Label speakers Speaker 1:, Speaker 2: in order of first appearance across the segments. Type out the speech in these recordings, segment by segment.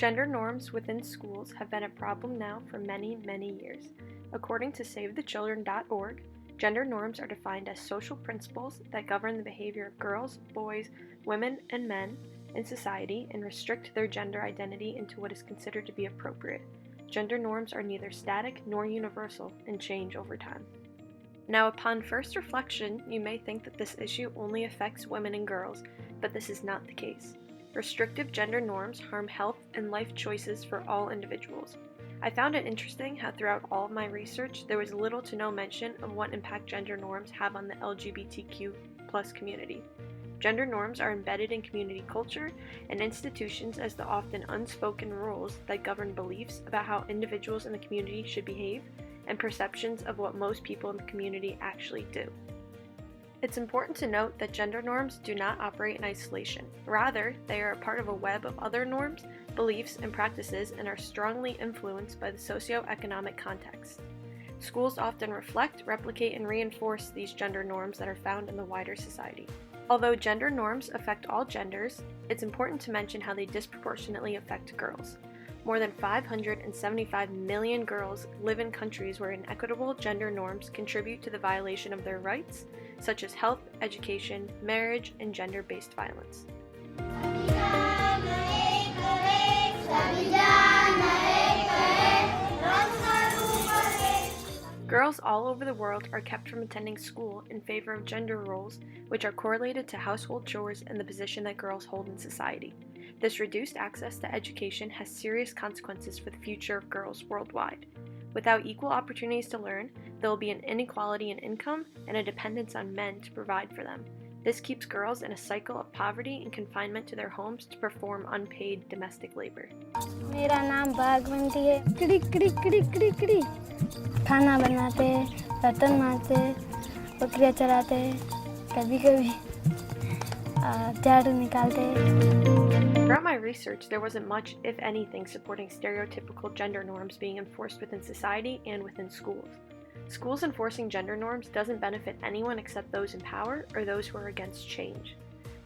Speaker 1: Gender norms within schools have been a problem now for many, many years. According to SaveTheChildren.org, gender norms are defined as social principles that govern the behavior of girls, boys, women, and men in society and restrict their gender identity into what is considered to be appropriate. Gender norms are neither static nor universal and change over time. Now, upon first reflection, you may think that this issue only affects women and girls, but this is not the case. Restrictive gender norms harm health and life choices for all individuals. I found it interesting how throughout all of my research, there was little to no mention of what impact gender norms have on the LGBTQ+ community. Gender norms are embedded in community culture and institutions as the often unspoken rules that govern beliefs about how individuals in the community should behave and perceptions of what most people in the community actually do. It's important to note that gender norms do not operate in isolation. Rather, they are a part of a web of other norms, beliefs, and practices and are strongly influenced by the socioeconomic context. Schools often reflect, replicate, and reinforce these gender norms that are found in the wider society. Although gender norms affect all genders, it's important to mention how they disproportionately affect girls. More than 575 million girls live in countries where inequitable gender norms contribute to the violation of their rights, such as health, education, marriage, and gender-based violence. Girls all over the world are kept from attending school in favor of gender roles, which are correlated to household chores and the position that girls hold in society. This reduced access to education has serious consequences for the future of girls worldwide. Without equal opportunities to learn, there will be an inequality in income and a dependence on men to provide for them. This keeps girls in a cycle of poverty and confinement to their homes to perform unpaid domestic labor.
Speaker 2: मेरा नाम भागवंती है। किड़ी किड़ी किड़ी किड़ी किड़ी खाना बनाते, बर्तन मांजते, बकरियां चराते, कभी-कभी झाड़ू निकालते।
Speaker 1: Throughout my research, there wasn't much, if anything, supporting stereotypical gender norms being enforced within society and within schools. Schools enforcing gender norms doesn't benefit anyone except those in power or those who are against change.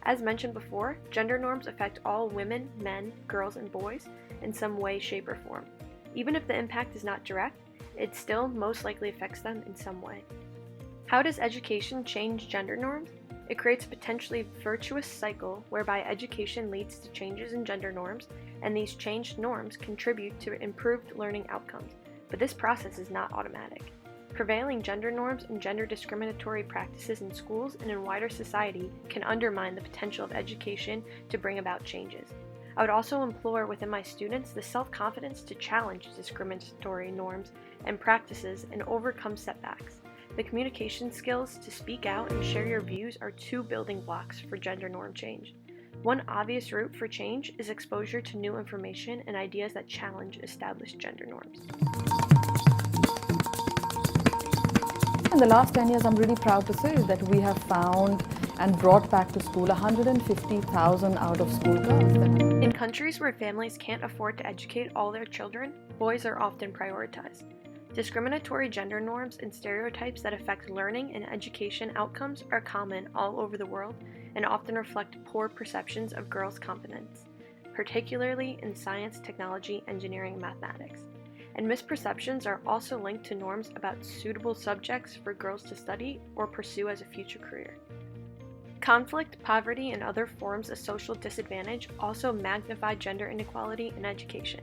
Speaker 1: As mentioned before, gender norms affect all women, men, girls, and boys in some way, shape, or form. Even if the impact is not direct, it still most likely affects them in some way. How does education change gender norms? It creates a potentially virtuous cycle whereby education leads to changes in gender norms, and these changed norms contribute to improved learning outcomes. But this process is not automatic. Prevailing gender norms and gender discriminatory practices in schools and in wider society can undermine the potential of education to bring about changes. I would also implore within my students the self-confidence to challenge discriminatory norms and practices and overcome setbacks. The communication skills to speak out and share your views are two building blocks for gender norm change. One obvious route for change is exposure to new information and ideas that challenge established gender norms.
Speaker 3: In the last 10 years, I'm really proud to say that we have found and brought back to school 150,000 out-of-school girls.
Speaker 1: In countries where families can't afford to educate all their children, boys are often prioritized. Discriminatory gender norms and stereotypes that affect learning and education outcomes are common all over the world and often reflect poor perceptions of girls' competence, particularly in science, technology, engineering, and mathematics. And misperceptions are also linked to norms about suitable subjects for girls to study or pursue as a future career. Conflict, poverty, and other forms of social disadvantage also magnify gender inequality in education.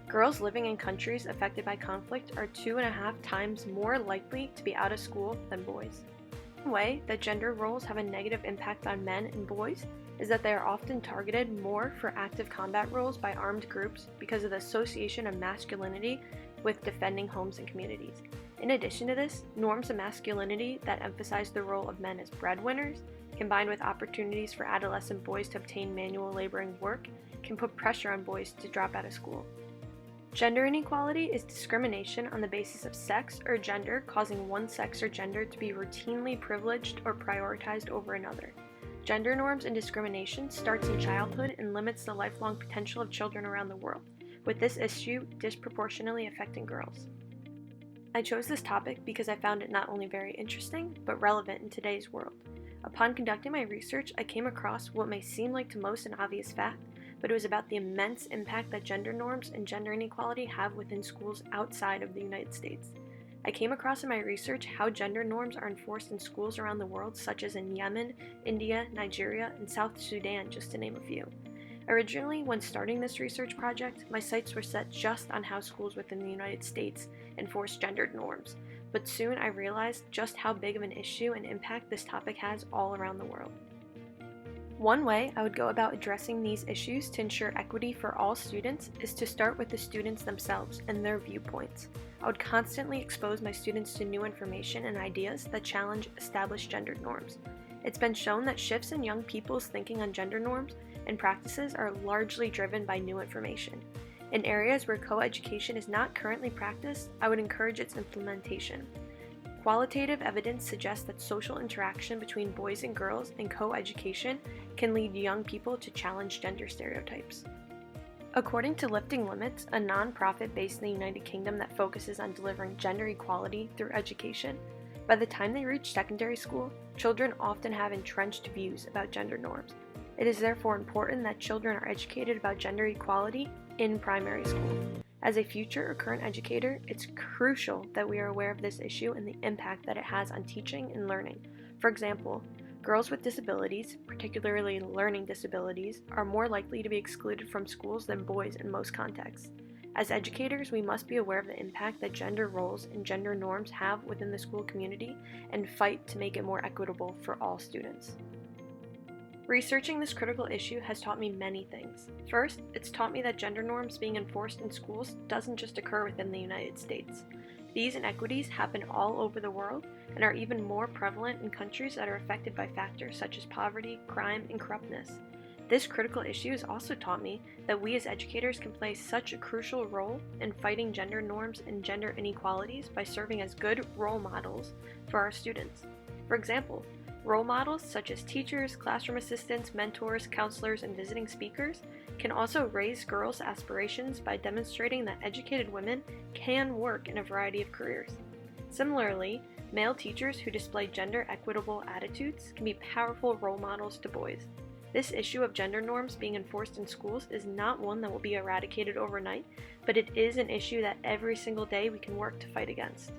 Speaker 1: Girls living in countries affected by conflict are 2.5 times more likely to be out of school than boys. One way that gender roles have a negative impact on men and boys is that they are often targeted more for active combat roles by armed groups because of the association of masculinity with defending homes and communities. In addition to this, norms of masculinity that emphasize the role of men as breadwinners, combined with opportunities for adolescent boys to obtain manual laboring work, can put pressure on boys to drop out of school. Gender inequality is discrimination on the basis of sex or gender, causing one sex or gender to be routinely privileged or prioritized over another. Gender norms and discrimination starts in childhood and limits the lifelong potential of children around the world, with this issue disproportionately affecting girls. I chose this topic because I found it not only very interesting, but relevant in today's world. Upon conducting my research, I came across what may seem like to most an obvious fact, but it was about the immense impact that gender norms and gender inequality have within schools outside of the United States. I came across in my research how gender norms are enforced in schools around the world, such as in Yemen, India, Nigeria, and South Sudan, just to name a few. Originally, when starting this research project, my sights were set just on how schools within the United States enforce gendered norms, but soon I realized just how big of an issue and impact this topic has all around the world. One way I would go about addressing these issues to ensure equity for all students is to start with the students themselves and their viewpoints. I would constantly expose my students to new information and ideas that challenge established gendered norms. It's been shown that shifts in young people's thinking on gender norms and practices are largely driven by new information. In areas where co-education is not currently practiced, I would encourage its implementation. Qualitative evidence suggests that social interaction between boys and girls in co-education can lead young people to challenge gender stereotypes. According to Lifting Limits, a nonprofit based in the United Kingdom that focuses on delivering gender equality through education, by the time they reach secondary school, children often have entrenched views about gender norms. It is therefore important that children are educated about gender equality in primary school. As a future or current educator, it's crucial that we are aware of this issue and the impact that it has on teaching and learning. For example, girls with disabilities, particularly learning disabilities, are more likely to be excluded from schools than boys in most contexts. As educators, we must be aware of the impact that gender roles and gender norms have within the school community and fight to make it more equitable for all students. Researching this critical issue has taught me many things. First, it's taught me that gender norms being enforced in schools doesn't just occur within the United States. These inequities happen all over the world and are even more prevalent in countries that are affected by factors such as poverty, crime, and corruptness. This critical issue has also taught me that we as educators can play such a crucial role in fighting gender norms and gender inequalities by serving as good role models for our students. For example, role models such as teachers, classroom assistants, mentors, counselors, and visiting speakers can also raise girls' aspirations by demonstrating that educated women can work in a variety of careers. Similarly, male teachers who display gender equitable attitudes can be powerful role models to boys. This issue of gender norms being enforced in schools is not one that will be eradicated overnight, but it is an issue that every single day we can work to fight against.